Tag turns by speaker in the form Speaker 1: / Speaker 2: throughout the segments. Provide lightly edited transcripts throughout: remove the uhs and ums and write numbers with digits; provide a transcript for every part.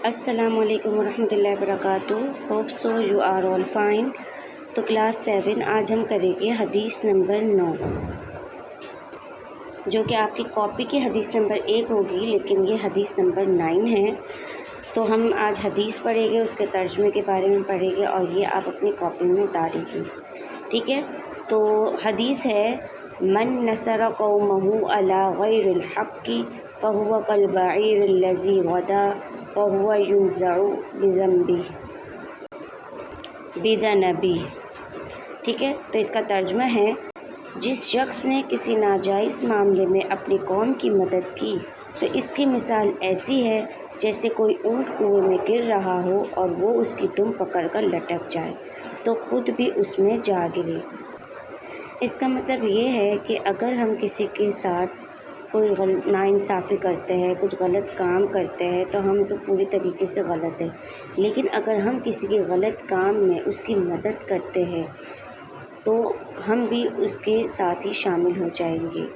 Speaker 1: السلام علیکم ورحمۃ اللہ وبرکاتہ. Hope so you are all fine. تو کلاس 7 آج ہم کریں گے حدیث نمبر 9، جو کہ آپ کی کاپی کی حدیث نمبر 1 ہوگی، لیکن یہ حدیث نمبر 9 ہے. تو ہم آج حدیث پڑھیں گے، اس کے ترجمے کے بارے میں پڑھیں گے، اور یہ آپ اپنی کاپی میں اتاریں گے. ٹھیک ہے؟ تو حدیث ہے: من نصر قومه علی غیر الحق فہو کالبعیر الذی غدا فہو ینزع بذنبہ. ٹھیک ہے؟ تو اس کا ترجمہ ہے: جس شخص نے کسی ناجائز معاملے میں اپنی قوم کی مدد کی تو اس کی مثال ایسی ہے جیسے کوئی اونٹ کنویں میں گر رہا ہو اور وہ اس کی دم پکڑ کر لٹک جائے تو خود بھی اس میں جا گرے. اس کا مطلب یہ ہے کہ اگر ہم کسی کے ساتھ کوئی ناانصافی کرتے ہیں، کچھ غلط کام کرتے ہیں، تو ہم تو پوری طریقے سے غلط ہے، لیکن اگر ہم کسی کے غلط کام میں اس کی مدد کرتے ہیں تو ہم بھی اس کے ساتھ ہی شامل ہو جائیں گے.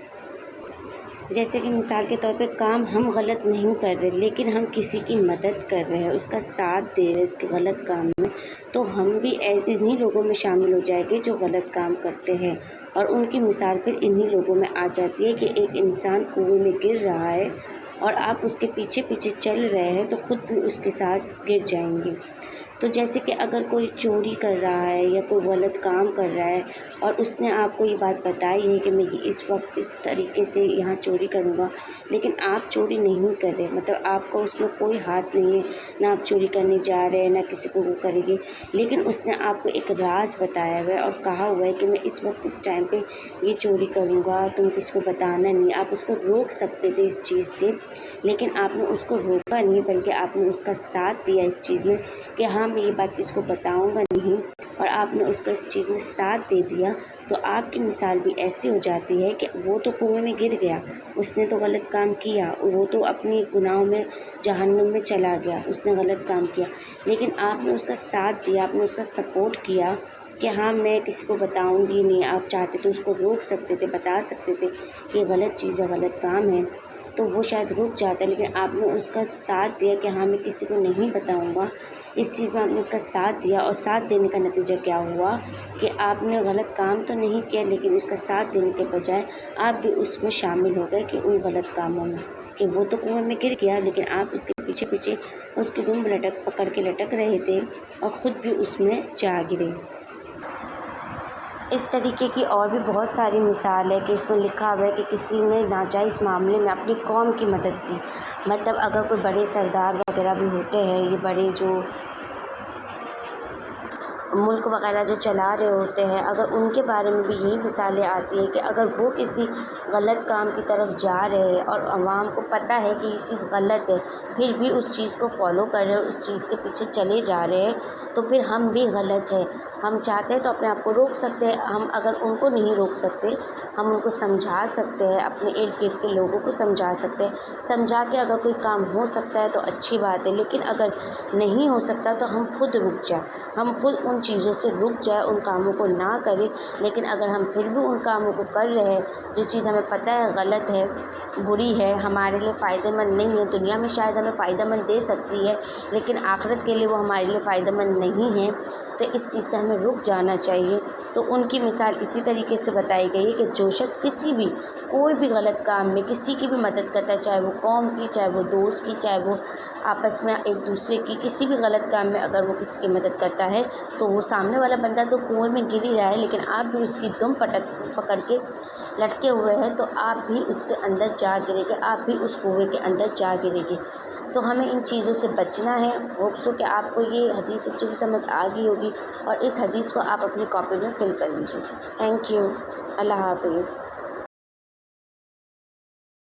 Speaker 1: جیسے کہ مثال کے طور پہ کام ہم غلط نہیں کر رہے، لیکن ہم کسی کی مدد کر رہے ہیں، اس کا ساتھ دے رہے ہیں اس کے غلط کام میں، تو ہم بھی انہی لوگوں میں شامل ہو جائیں گے جو غلط کام کرتے ہیں. اور ان کی مثال پھر انہی لوگوں میں آ جاتی ہے کہ ایک انسان کنویں میں گر رہا ہے اور آپ اس کے پیچھے پیچھے چل رہے ہیں تو خود بھی اس کے ساتھ گر جائیں گے. تو جیسے کہ اگر کوئی چوری کر رہا ہے یا کوئی غلط کام کر رہا ہے اور اس نے آپ کو یہ بات بتائی ہے کہ میں اس وقت اس طریقے سے یہاں چوری کروں گا، لیکن آپ چوری نہیں کر رہے، مطلب آپ کا اس میں کوئی ہاتھ نہیں ہے، نہ آپ چوری کرنے جا رہے ہیں، نہ کسی کو وہ کریں گے، لیکن اس نے آپ کو ایک راز بتایا ہوا ہے اور کہا ہوا ہے کہ میں اس وقت اس ٹائم پہ یہ چوری کروں گا، تم کسی کو بتانا نہیں. آپ اس کو روک سکتے تھے اس چیز سے، لیکن آپ نے اس کو روکا نہیں، بلکہ آپ نے اس کا ساتھ دیا اس چیز میں کہ ہاں میں یہ بات کسی کو بتاؤں گا نہیں، اور آپ نے اس کا اس چیز میں ساتھ دے دیا. تو آپ کی مثال بھی ایسی ہو جاتی ہے کہ وہ تو کنویں میں گر گیا، اس نے تو غلط کام کیا، وہ تو اپنی گناہوں میں جہنم میں چلا گیا، اس نے غلط کام کیا، لیکن آپ نے اس کا ساتھ دیا، آپ نے اس کا سپورٹ کیا کہ ہاں میں کسی کو بتاؤں گی نہیں. آپ چاہتے تو اس کو روک سکتے تھے، بتا سکتے تھے کہ غلط چیز ہے، غلط کام ہے، تو وہ شاید رک جاتا، لیکن آپ نے اس کا ساتھ دیا کہ ہاں میں کسی کو نہیں بتاؤں گا. اس چیز میں آپ نے اس کا ساتھ دیا، اور ساتھ دینے کا نتیجہ کیا ہوا کہ آپ نے غلط کام تو نہیں کیا، لیکن اس کا ساتھ دینے کے بجائے آپ بھی اس میں شامل ہو گئے کہ ان غلط کاموں میں، کہ وہ تو کنویں میں گر گیا لیکن آپ اس کے پیچھے پیچھے اس کی دم پکڑ کے لٹک رہے تھے اور خود بھی اس میں جا گرے. اس طریقے کی اور بھی بہت ساری مثال ہے کہ اس میں لکھا ہوا ہے کہ کسی نے ناجائز معاملے میں اپنی قوم کی مدد کی. مطلب اگر کوئی بڑے سردار وغیرہ بھی ہوتے ہیں، یہ بڑے جو ملک وغیرہ جو چلا رہے ہوتے ہیں، اگر ان کے بارے میں بھی یہی مثالیں آتی ہیں کہ اگر وہ کسی غلط کام کی طرف جا رہے ہیں اور عوام کو پتہ ہے کہ یہ چیز غلط ہے، پھر بھی اس چیز کو فالو کر رہے ہیں، اس چیز کے پیچھے چلے جا رہے ہیں، تو پھر ہم بھی غلط ہیں. ہم چاہتے ہیں تو اپنے آپ کو روک سکتے ہیں. ہم اگر ان کو نہیں روک سکتے، ہم ان کو سمجھا سکتے ہیں، اپنے ارد گرد کے لوگوں کو سمجھا سکتے ہیں. سمجھا کے اگر کوئی کام ہو سکتا ہے تو اچھی بات ہے، لیکن اگر نہیں ہو سکتا تو ہم خود رک جائیں، ہم خود ان چیزوں سے رک جائیں، ان کاموں کو نہ کریں. لیکن اگر ہم پھر بھی ان کاموں کو کر رہے ہیں، جو چیز ہمیں پتہ ہے غلط ہے، بری ہے، ہمارے لیے فائدہ مند نہیں ہے، دنیا میں شاید ہمیں فائدہ مند دے سکتی ہے لیکن آخرت کے لیے وہ ہمارے لیے فائدہ مند نہیں ہے، تو اس چیز سے ہمیں رک جانا چاہیے. تو ان کی مثال اسی طریقے سے بتائی گئی ہے کہ جو شخص کسی بھی کوئی بھی غلط کام میں کسی کی بھی مدد کرتا ہے، چاہے وہ قوم کی، چاہے وہ دوست کی، چاہے وہ آپس میں ایک دوسرے کی، کسی بھی غلط کام میں اگر وہ کسی کی مدد کرتا ہے تو وہ سامنے والا بندہ تو کنویں میں گر ہی رہا ہے، لیکن آپ بھی اس کی دم پکڑ کے لٹکے ہوئے ہیں تو آپ بھی اس کے اندر جا گریں گے، آپ بھی اس کنویں کے اندر جا گریں گے. تو ہمیں ان چیزوں سے بچنا ہے. ہوپ سو کہ آپ کو یہ حدیث اچھے سے سمجھ آ گئی ہوگی، اور اس حدیث کو آپ اپنی کاپی میں فل کر لیجیے. Thank you. اللہ حافظ.